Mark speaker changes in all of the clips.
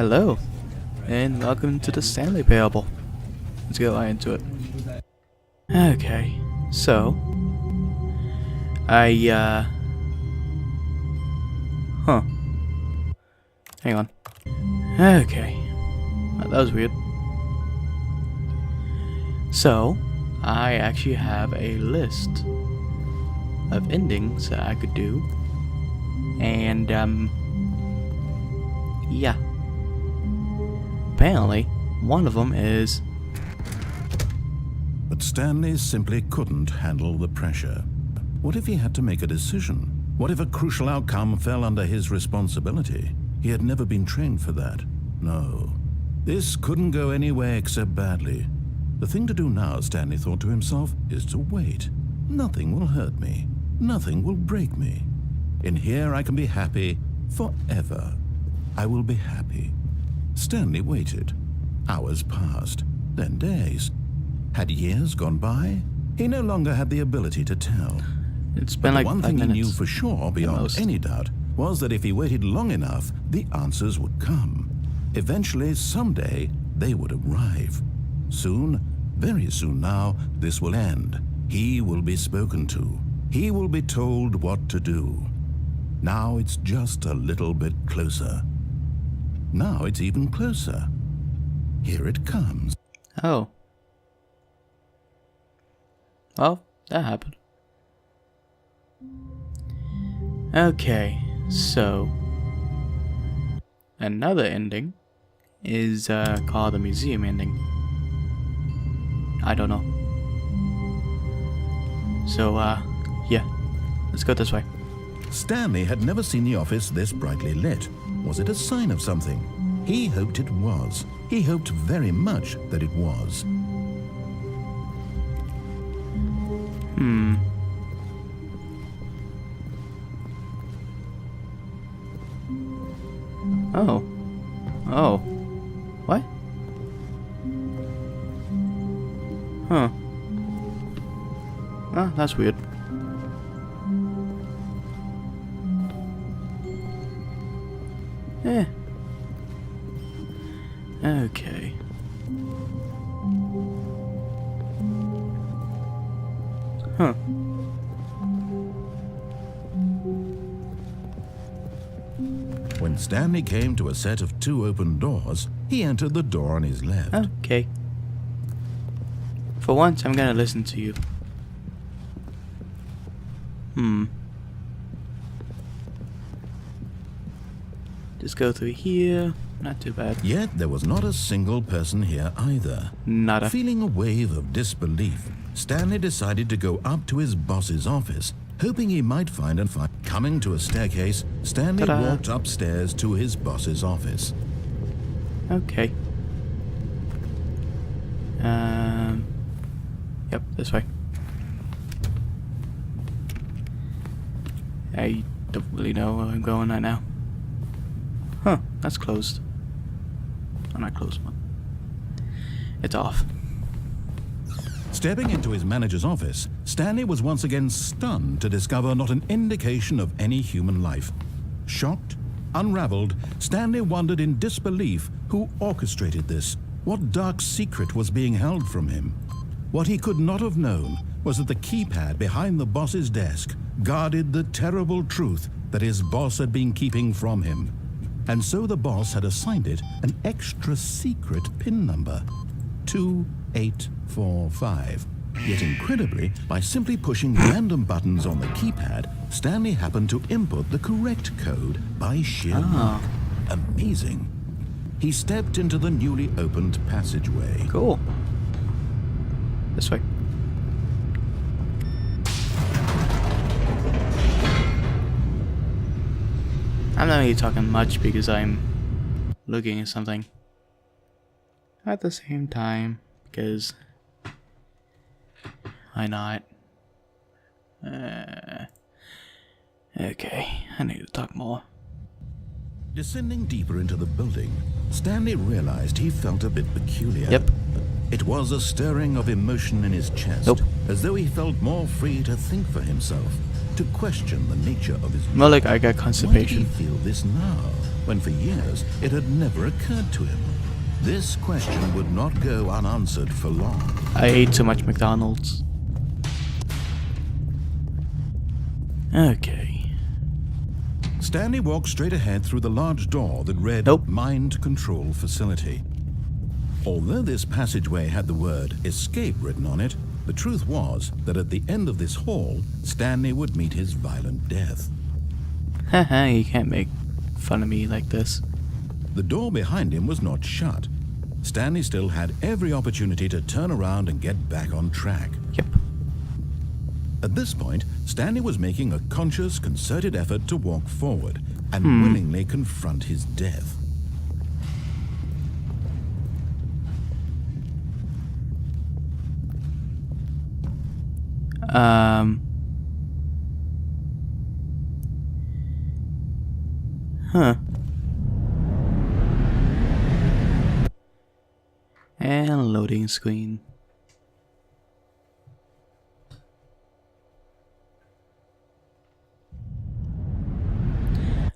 Speaker 1: Hello, and welcome to the Stanley parable. Let's get right into it. Okay, so hang on. Okay, that was weird. So I actually have a list of endings that I could do, and yeah. Apparently, one of them is...
Speaker 2: But Stanley simply couldn't handle the pressure. What if he had to make a decision? What if a crucial outcome fell under his responsibility? He had never been trained for that. No. This couldn't go anywhere except badly. The thing to do now, Stanley thought to himself, is to wait. Nothing will hurt me. Nothing will break me. In here I can be happy forever. I will be happy. Stanley waited. Hours passed, then days. Had years gone by? He no longer had the ability to tell.
Speaker 1: It's been like 5 minutes.
Speaker 2: One thing he knew for sure, beyond any doubt, was that if he waited long enough, the answers would come. Eventually, someday, they would arrive. Soon, very soon now, this will end. He will be spoken to. He will be told what to do. Now it's just a little bit closer. Now it's even closer. Here it comes.
Speaker 1: Oh. Well, that happened. Okay, so another ending is called the museum ending. I don't know. So yeah, let's go this way.
Speaker 2: Stanley had never seen the office this brightly lit. Was it a sign of something? He hoped it was. He hoped very much that it was.
Speaker 1: Oh. Oh. What? Huh. Oh, that's weird. Eh. Okay. Huh.
Speaker 2: When Stanley came to a set of 2 open doors, he entered the door on his left.
Speaker 1: Okay. For once, I'm gonna listen to you. Just go through here. Not too bad.
Speaker 2: Yet there was not a single person here either.
Speaker 1: Nada.
Speaker 2: Feeling a wave of disbelief, Stanley decided to go up to his boss's office, hoping he might find and find. Coming to a staircase, Stanley walked upstairs to his boss's office.
Speaker 1: Okay. Yep, this way. I don't really know where I'm going right now. Huh, that's closed. Oh, not closed, but it's off.
Speaker 2: Stepping into his manager's office, Stanley was once again stunned to discover not an indication of any human life. Shocked, unraveled, Stanley wondered in disbelief who orchestrated this. What dark secret was being held from him? What he could not have known was that the keypad behind the boss's desk guarded the terrible truth that his boss had been keeping from him. And so the boss had assigned it an extra secret PIN number, 2845. Yet incredibly, by simply pushing random buttons on the keypad, Stanley happened to input the correct code by sheer luck. Amazing. He stepped into the newly opened passageway.
Speaker 1: Cool. This way. I'm not really talking much because I'm looking at something at the same time, because why not? Okay, I need to talk more.
Speaker 2: Descending deeper into the building, Stanley realized he felt a bit peculiar.
Speaker 1: Yep.
Speaker 2: It was a stirring of emotion in his chest, as though he felt more free to think for himself, to question the nature of his...
Speaker 1: More like I got constipation.
Speaker 2: Why did he feel this now? when for years it had never occurred to him. This question would not go unanswered for long.
Speaker 1: I ate too much McDonald's. Okay.
Speaker 2: Stanley walked straight ahead through the large door that read
Speaker 1: Nope.
Speaker 2: Mind Control Facility. Although this passageway had the word escape written on it, the truth was that at the end of this hall, Stanley would meet his violent death.
Speaker 1: Haha, you can't make fun of me like this.
Speaker 2: The door behind him was not shut. Stanley still had every opportunity to turn around and get back on track.
Speaker 1: Yep.
Speaker 2: At this point, Stanley was making a conscious, concerted effort to walk forward and willingly confront his death.
Speaker 1: Huh. And loading screen.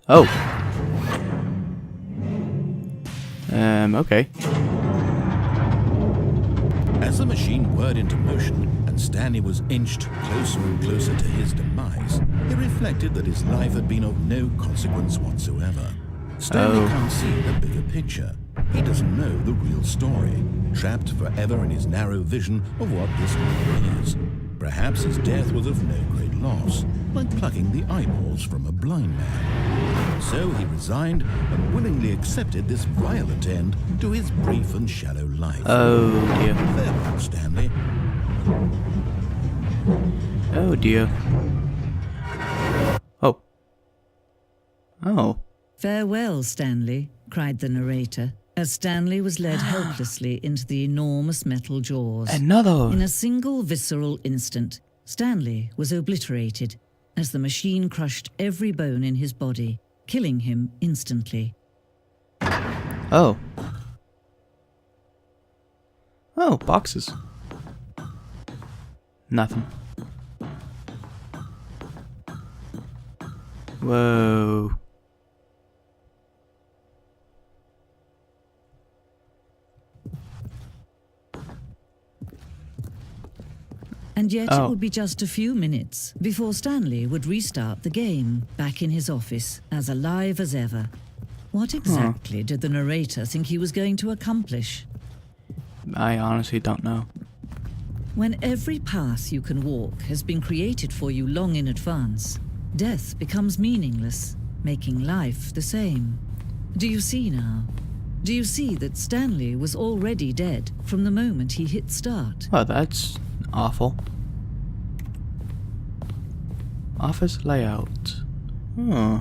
Speaker 1: Oh. Okay.
Speaker 2: As the machine whirred into motion and Stanley was inched closer and closer to his demise, he reflected that his life had been of no consequence whatsoever. Stanley can't see the bigger picture. He doesn't know the real story, trapped forever in his narrow vision of what this world is. Perhaps his death was of no great loss, like plucking the eyeballs from a blind man. So he resigned and willingly accepted this violent end to his brief and shallow life.
Speaker 1: Oh dear.
Speaker 2: Farewell, Stanley.
Speaker 1: Oh dear. Oh. Oh.
Speaker 3: "Farewell, Stanley," cried the narrator, as Stanley was led helplessly into the enormous metal jaws.
Speaker 1: Another.
Speaker 3: In a single visceral instant, Stanley was obliterated as the machine crushed every bone in his body, killing him instantly.
Speaker 1: Oh. Oh, boxes. Nothing. Whoa.
Speaker 3: And yet it would be just a few minutes before Stanley would restart the game, back in his office, as alive as ever. What exactly did the narrator think he was going to accomplish?
Speaker 1: I honestly don't know.
Speaker 3: When every path you can walk has been created for you long in advance, death becomes meaningless, making life the same. Do you see now? Do you see that Stanley was already dead from the moment he hit start?
Speaker 1: Oh, that's awful. Office layout. Huh.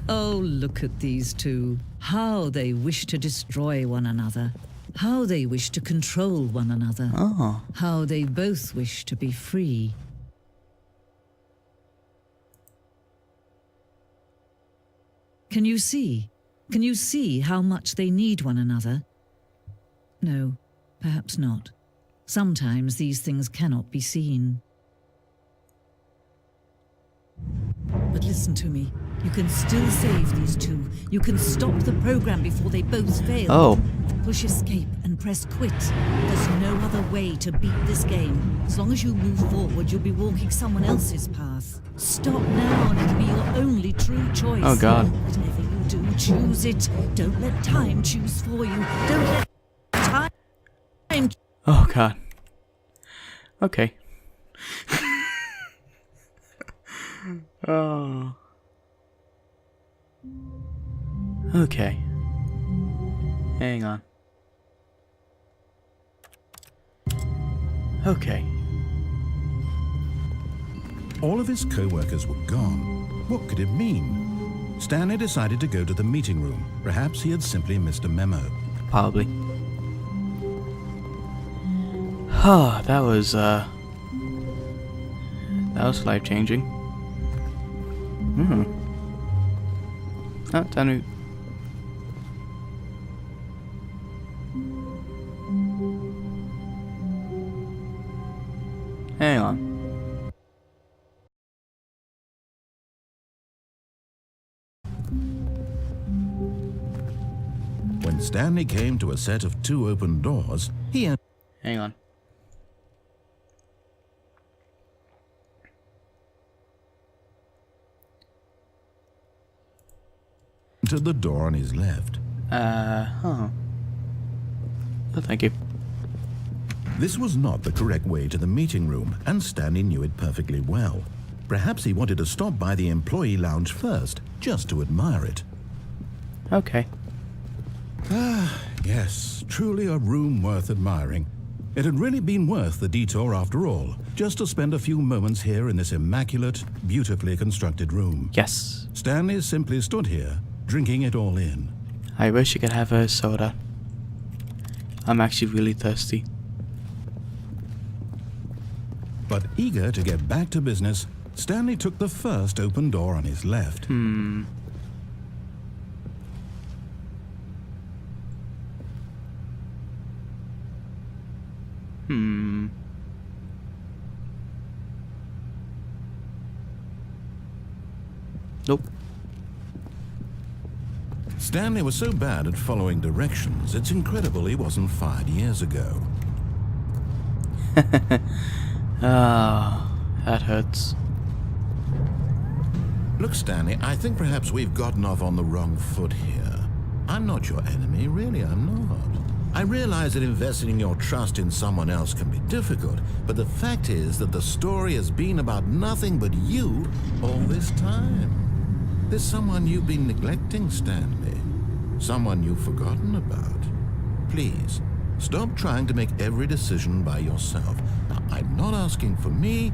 Speaker 3: Oh, look at these two. How they wish to destroy one another. How they wish to control one another.
Speaker 1: Oh.
Speaker 3: How they both wish to be free. Can you see? Can you see how much they need one another? No, perhaps not. Sometimes these things cannot be seen. But listen to me. You can still save these two. You can stop the program before they both fail.
Speaker 1: Oh.
Speaker 3: Push escape and press quit. There's no other way to beat this game. As long as you move forward, you'll be walking someone else's path. Stop now and it'll be your only true choice.
Speaker 1: Oh God.
Speaker 3: Whatever you do, choose it. Don't let time choose for you. Don't let time...
Speaker 1: Oh God. Okay. Oh. Okay. Hang on. Okay.
Speaker 2: All of his co-workers were gone. What could it mean? Stanley decided to go to the meeting room. Perhaps he had simply missed a memo.
Speaker 1: Probably. Oh, that was life-changing. Oh, time to...
Speaker 2: When Stanley came to a set of 2 open doors, he
Speaker 1: Hang on.
Speaker 2: entered the door on his left.
Speaker 1: Oh, thank you.
Speaker 2: This was not the correct way to the meeting room, and Stanley knew it perfectly well. Perhaps he wanted to stop by the employee lounge first, just to admire it.
Speaker 1: Okay.
Speaker 2: Yes, truly a room worth admiring. It had really been worth the detour after all, just to spend a few moments here in this immaculate, beautifully constructed room.
Speaker 1: Yes.
Speaker 2: Stanley simply stood here, drinking it all in.
Speaker 1: I wish I could have a soda. I'm actually really thirsty.
Speaker 2: But eager to get back to business, Stanley took the first open door on his left.
Speaker 1: Nope.
Speaker 2: Stanley was so bad at following directions, it's incredible he wasn't fired years ago.
Speaker 1: Ah, that hurts.
Speaker 2: Look, Stanley, I think perhaps we've gotten off on the wrong foot here. I'm not your enemy, really, I'm not. I realize that investing your trust in someone else can be difficult, but the fact is that the story has been about nothing but you all this time. There's someone you've been neglecting, Stanley. Someone you've forgotten about. Please, stop trying to make every decision by yourself. Now, I'm not asking for me,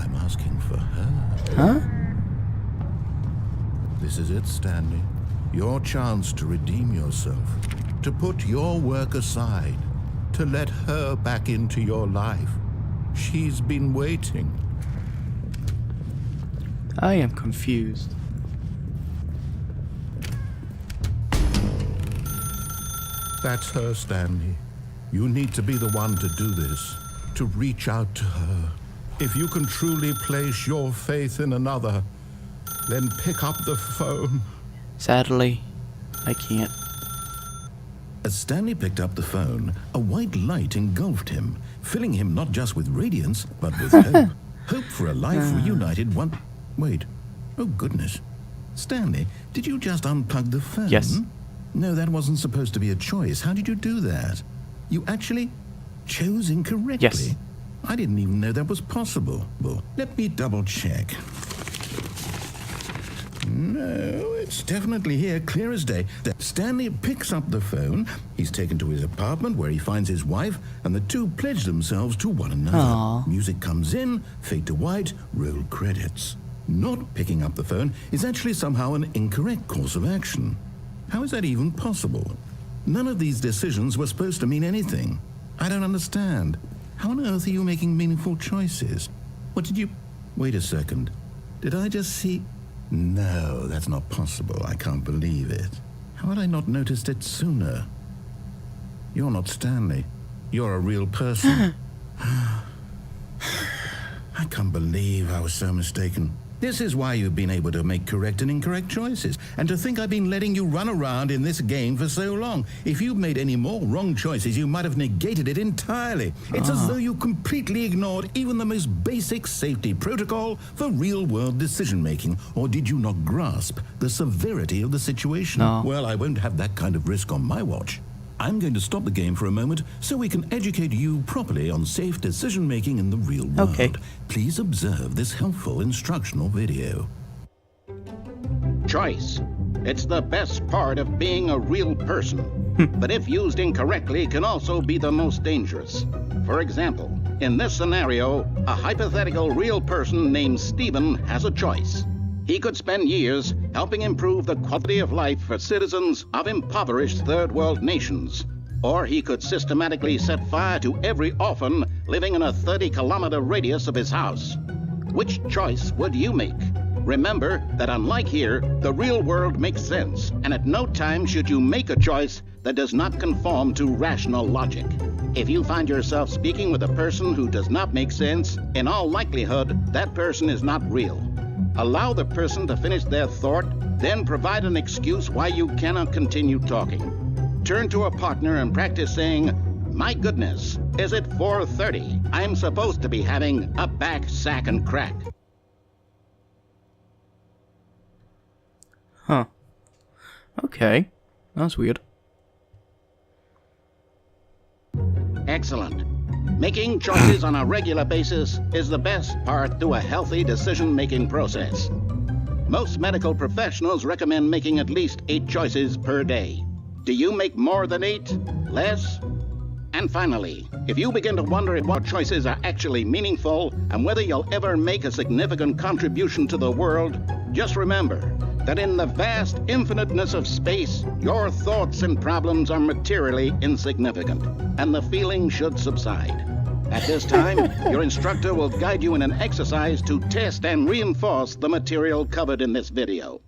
Speaker 2: I'm asking for her.
Speaker 1: Huh?
Speaker 2: This is it, Stanley. Your chance to redeem yourself. To put your work aside. To let her back into your life. She's been waiting.
Speaker 1: I am confused.
Speaker 2: That's her, Stanley. You need to be the one to do this. To reach out to her. If you can truly place your faith in another, then pick up the phone.
Speaker 1: Sadly, I can't.
Speaker 2: As Stanley picked up the phone, a white light engulfed him, filling him not just with radiance, but with hope. Hope for a life reunited one... Wait. Oh, goodness. Stanley, did you just unplug the phone?
Speaker 1: Yes.
Speaker 2: No, that wasn't supposed to be a choice. How did you do that? You actually chose incorrectly?
Speaker 1: Yes.
Speaker 2: I didn't even know that was possible. Well, let me double check. No, it's definitely here, clear as day. Stanley picks up the phone. He's taken to his apartment where he finds his wife, and the two pledge themselves to one another.
Speaker 1: Aww.
Speaker 2: Music comes in, fade to white, roll credits. Not picking up the phone is actually somehow an incorrect course of action. How is that even possible? None of these decisions were supposed to mean anything. I don't understand. How on earth are you making meaningful choices? What did you... Wait a second. Did I just see... No, that's not possible. I can't believe it. How had I not noticed it sooner? You're not Stanley. You're a real person. I can't believe I was so mistaken. This is why you've been able to make correct and incorrect choices. And to think I've been letting you run around in this game for so long. If you'd made any more wrong choices, you might have negated it entirely. It's as though you completely ignored even the most basic safety protocol for real-world decision-making. Or did you not grasp the severity of the situation?
Speaker 1: No.
Speaker 2: Well, I won't have that kind of risk on my watch. I'm going to stop the game for a moment so we can educate you properly on safe decision-making in the real world.
Speaker 1: Okay.
Speaker 2: Please observe this helpful instructional video.
Speaker 4: Choice. It's the best part of being a real person. But if used incorrectly, can also be the most dangerous. For example, in this scenario, a hypothetical real person named Stephen has a choice. He could spend years helping improve the quality of life for citizens of impoverished third world nations. Or he could systematically set fire to every orphan living in a 30-kilometer radius of his house. Which choice would you make? Remember that unlike here, the real world makes sense, and at no time should you make a choice that does not conform to rational logic. If you find yourself speaking with a person who does not make sense, in all likelihood, that person is not real. Allow the person to finish their thought, then provide an excuse why you cannot continue talking. Turn to a partner and practice saying, "My goodness, is it 4:30? I'm supposed to be having a back, sack, and crack."
Speaker 1: Huh. Okay. That's weird.
Speaker 4: Excellent. Making choices on a regular basis is the best part to a healthy decision-making process. Most medical professionals recommend making at least 8 choices per day. Do you make more than 8? Less? And finally, if you begin to wonder if what choices are actually meaningful and whether you'll ever make a significant contribution to the world, just remember that in the vast infiniteness of space, your thoughts and problems are materially insignificant, and the feeling should subside. At this time, your instructor will guide you in an exercise to test and reinforce the material covered in this video.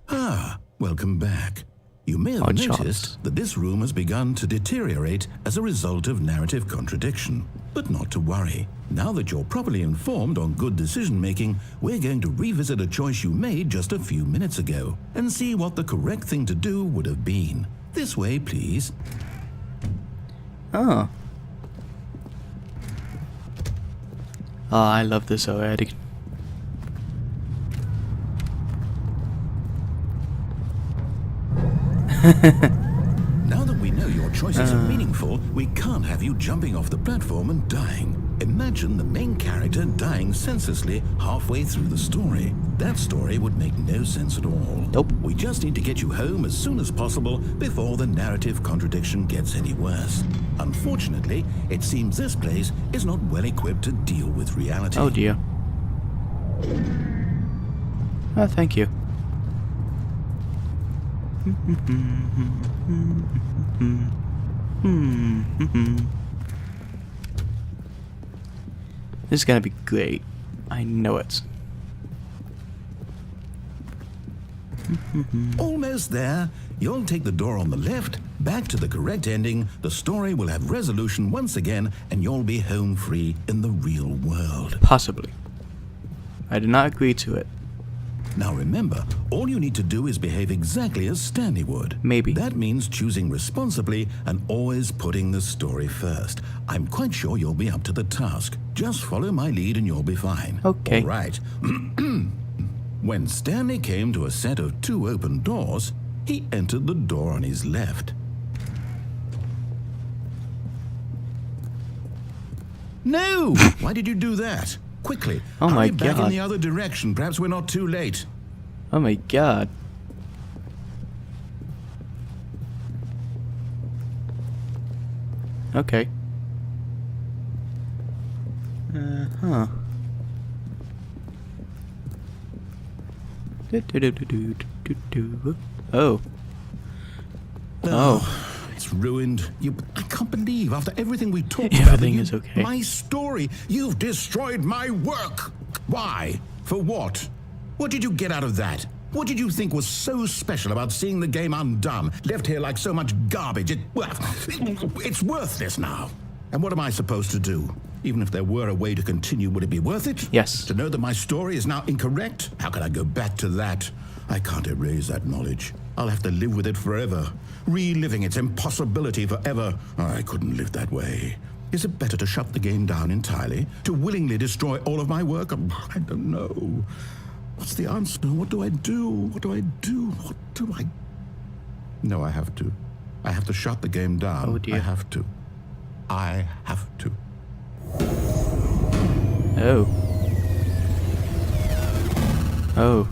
Speaker 2: Ah, welcome back. You may have
Speaker 1: Odd
Speaker 2: noticed
Speaker 1: shots.
Speaker 2: that this room has begun to deteriorate as a result of narrative contradiction. But not to worry. Now that you're properly informed on good decision-making, we're going to revisit a choice you made just a few minutes ago and see what the correct thing to do would have been. This way, please.
Speaker 1: Oh. Oh, I love this already.
Speaker 2: Now that we know your choices are meaningful, we can't have you jumping off the platform and dying. Imagine the main character dying senselessly halfway through the story. That story would make no sense at all.
Speaker 1: Nope.
Speaker 2: We just need to get you home as soon as possible before the narrative contradiction gets any worse. Unfortunately, it seems this place is not well equipped to deal with reality.
Speaker 1: Oh dear. Oh, thank you. This is gonna be great. I know it.
Speaker 2: Almost there. You'll take the door on the left, back to the correct ending, the story will have resolution once again, and you'll be home free in the real world.
Speaker 1: Possibly. I did not agree to it.
Speaker 2: Now remember, all you need to do is behave exactly as Stanley would.
Speaker 1: Maybe.
Speaker 2: That means choosing responsibly and always putting the story first. I'm quite sure you'll be up to the task. Just follow my lead and you'll be fine.
Speaker 1: Okay.
Speaker 2: All right. When Stanley came to a set of 2 open doors, he entered the door on his left. No! Why did you do that? Quickly,
Speaker 1: Oh my
Speaker 2: hurry back in
Speaker 1: God.
Speaker 2: the other direction. Perhaps we're not too late.
Speaker 1: Oh my god. Okay. Huh. Oh. Oh.
Speaker 2: It's ruined. I can't believe after everything we talked
Speaker 1: Everything
Speaker 2: about.
Speaker 1: is okay.
Speaker 2: My story. You've destroyed my work. Why? For what? What did you get out of that? What did you think was so special about seeing the game undone, left here like so much garbage? It's worthless now. And what am I supposed to do? Even if there were a way to continue, would it be worth it?
Speaker 1: Yes.
Speaker 2: To know that my story is now incorrect? How can I go back to that? I can't erase that knowledge. I'll have to live with it forever, reliving its impossibility forever. I couldn't live that way. Is it better to shut the game down entirely? To willingly destroy all of my work? I don't know. What's the answer? What do I do? What do I do? What do I... No, I have to. I have to shut the game down.
Speaker 1: Oh, dear.
Speaker 2: I have to. I have to.
Speaker 1: Oh. Oh.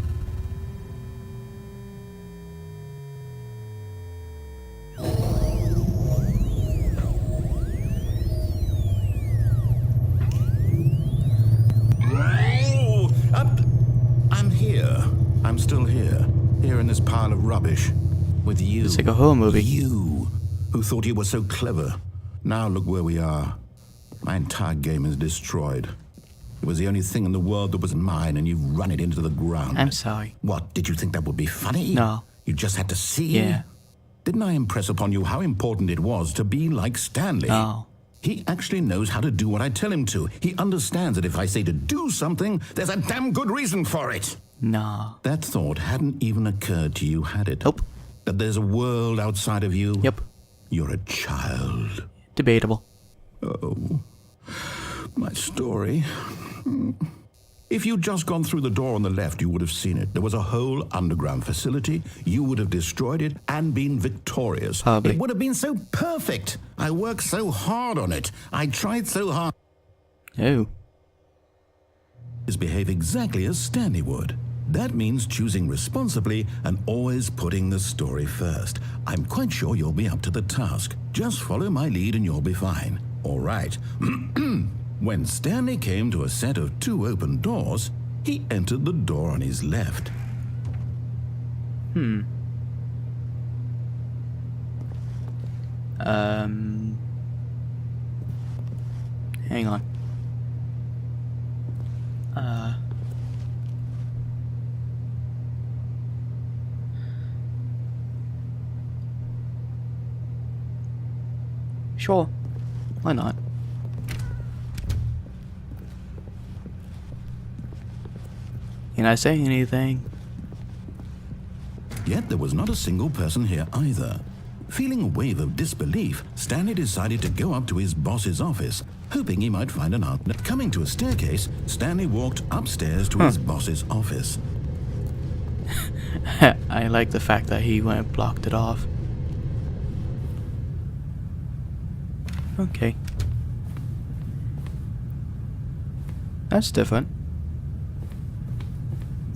Speaker 2: I'm here. I'm still here. Here in this pile of rubbish. With you.
Speaker 1: It's like a horror movie.
Speaker 2: You, who thought you were so clever. Now look where we are. My entire game is destroyed. It was the only thing in the world that was mine, and you've run it into the ground.
Speaker 1: I'm sorry.
Speaker 2: What, did you think that would be funny?
Speaker 1: No.
Speaker 2: You just had to see?
Speaker 1: Yeah.
Speaker 2: Didn't I impress upon you how important it was to be like Stanley?
Speaker 1: No.
Speaker 2: He actually knows how to do what I tell him to. He understands that if I say to do something, there's a damn good reason for it.
Speaker 1: Nah.
Speaker 2: That thought hadn't even occurred to you, had it?
Speaker 1: Nope.
Speaker 2: That there's a world outside of you?
Speaker 1: Yep.
Speaker 2: You're a child.
Speaker 1: Debatable.
Speaker 2: Oh, my story. If you'd just gone through the door on the left, you would have seen it. There was a whole underground facility. You would have destroyed it and been victorious.
Speaker 1: Probably.
Speaker 2: It would have been so perfect. I worked so hard on it. I tried so hard.
Speaker 1: Oh.
Speaker 2: Behave exactly as Stanley would. That means choosing responsibly and always putting the story first. I'm quite sure you'll be up to the task. Just follow my lead and you'll be fine. All right. When Stanley came to a set of 2 open doors, he entered the door on his left.
Speaker 1: Hang on. Sure. Why not? Can I say anything?
Speaker 2: Yet there was not a single person here either. Feeling a wave of disbelief, Stanley decided to go up to his boss's office, hoping he might find an answer. Coming to a staircase, Stanley walked upstairs to his boss's office.
Speaker 1: I like the fact that he went and blocked it off. Okay. That's different.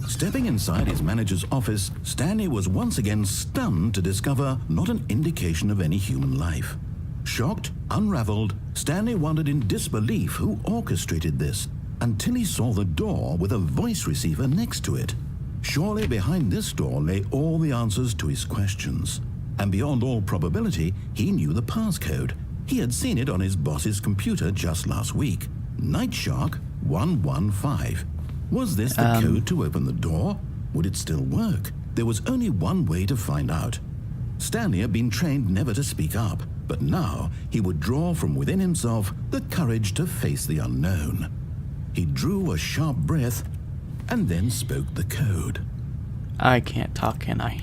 Speaker 2: Stepping inside his manager's office, Stanley was once again stunned to discover not an indication of any human life. Shocked, unraveled, Stanley wondered in disbelief who orchestrated this, until he saw the door with a voice receiver next to it. Surely behind this door lay all the answers to his questions. And beyond all probability, he knew the passcode. He had seen it on his boss's computer just last week. Night Shark 115. Was this the code to open the door? Would it still work? There was only one way to find out. Stanley had been trained never to speak up, but now he would draw from within himself the courage to face the unknown. He drew a sharp breath and then spoke the code.
Speaker 1: I can't talk, can I?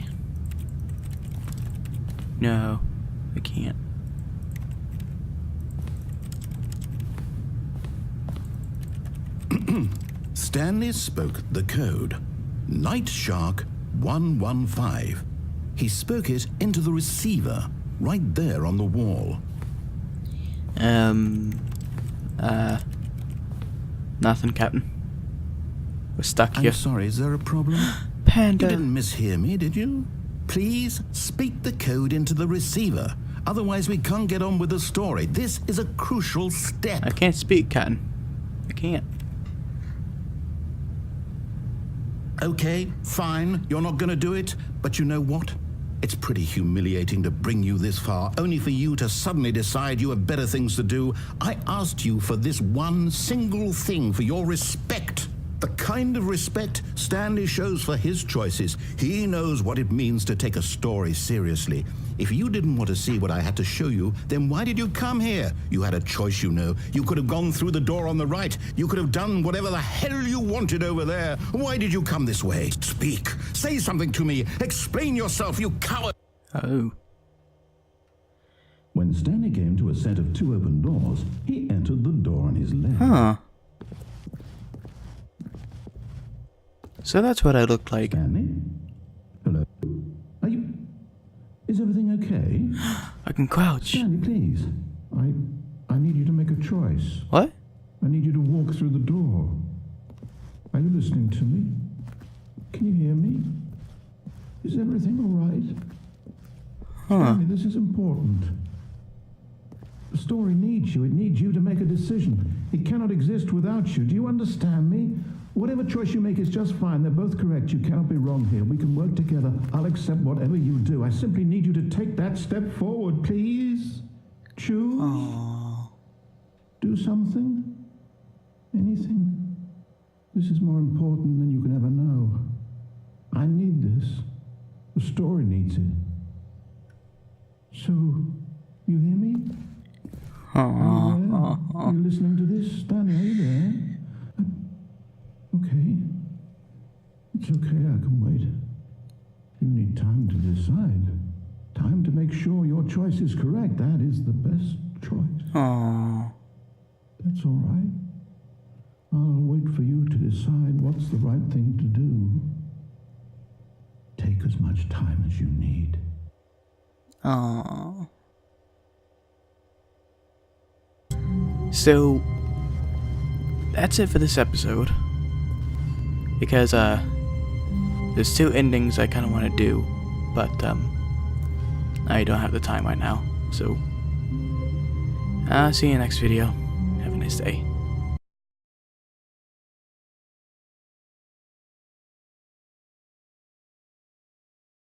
Speaker 1: No, I can't.
Speaker 2: Stanley spoke the code. Night Shark 115. He spoke it into the receiver, right there on the wall.
Speaker 1: Nothing, Captain. We're stuck here.
Speaker 2: I'm sorry, is there a problem?
Speaker 1: Panda.
Speaker 2: You didn't mishear me, did you? Please speak the code into the receiver. Otherwise, we can't get on with the story. This is a crucial step.
Speaker 1: I can't speak, Captain. I can't.
Speaker 2: Okay, fine, you're not gonna do it, but you know what? It's pretty humiliating to bring you this far, only for you to suddenly decide you have better things to do. I asked you for this one single thing, for your respect. The kind of respect Stanley shows for his choices. He knows what it means to take a story seriously. If you didn't want to see what I had to show you, then why did you come here? You had a choice, you know. You could have gone through the door on the right. You could have done whatever the hell you wanted over there. Why did you come this way? Speak. Say something to me. Explain yourself, you coward.
Speaker 1: Oh.
Speaker 2: When Stanley came to a set of 2 open doors, he entered the door on his left.
Speaker 1: Huh. So that's what I look like.
Speaker 2: Stanley? Hello? Are you... Is everything okay?
Speaker 1: I can crouch.
Speaker 2: Stanley, please. I need you to make a choice.
Speaker 1: What?
Speaker 2: I need you to walk through the door. Are you listening to me? Can you hear me? Is everything all right?
Speaker 1: Huh.
Speaker 2: Stanley, this is important. The story needs you. It needs you to make a decision. It cannot exist without you. Do you understand me? Whatever choice you make is just fine. They're both correct. You cannot be wrong here. We can work together. I'll accept whatever you do. I simply need you to take that step forward, please. Choose.
Speaker 1: Aww.
Speaker 2: Do something. Anything. This is more important than you can ever know. I need this. The story needs it. So, you hear me?
Speaker 1: Huh.
Speaker 2: Are you listening to this, Stanley? Are you there? Okay. It's okay, I can wait. You need time to decide. Time to make sure your choice is correct. That is the best choice.
Speaker 1: Aww.
Speaker 2: That's all right. I'll wait for you to decide what's the right thing to do. Take as much time as you need.
Speaker 1: Aww. So, that's it for this episode. Because, there's 2 endings I kind of want to do, but, I don't have the time right now, so, I'll see you in the next video. Have a nice day.